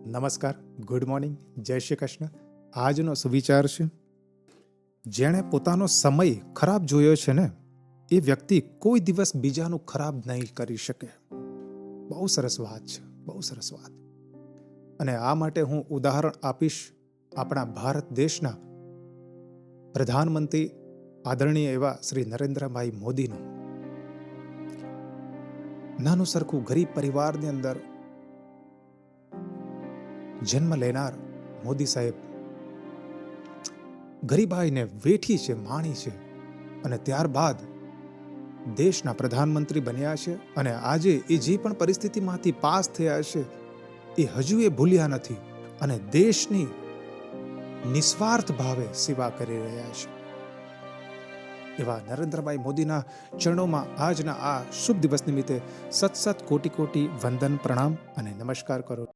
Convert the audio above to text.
નમસ્કાર, good morning, જય શ્રી કૃષ્ણ. આજનો સુવિચાર છે, જેણે પોતાનો સમય ખરાબ જોયો છે ને એ વ્યક્તિ કોઈ દિવસ બીજાનું ખરાબ નહીં કરી શકે. બહુ સરસ વાત છે, બહુ સરસ વાત. અને આ માટે હું ઉદાહરણ આપીશ આપણા ભારત દેશના પ્રધાનમંત્રી આદરણીય એવા શ્રી નરેન્દ્રભાઈ મોદીનું. નાનું સરખું ગરીબ પરિવારની અંદર જન્મ લેનાર મોદી સાહેબ ગરીબાઈને વેઠી છે, માણી છે, અને ત્યારબાદ દેશના પ્રધાનમંત્રી બન્યા છે. અને આજે એ જે પણ પરિસ્થિતિમાંથી પાસ થયા છે એ હજુ એ ભૂલ્યા નથી અને દેશની નિસ્વાર્થ ભાવે સેવા કરી રહ્યા છે. એવા નરેન્દ્રભાઈ મોદીના ચરણોમાં આજના આ શુભ દિવસ નિમિત્તે સત કોટી વંદન, પ્રણામ અને નમસ્કાર કરો.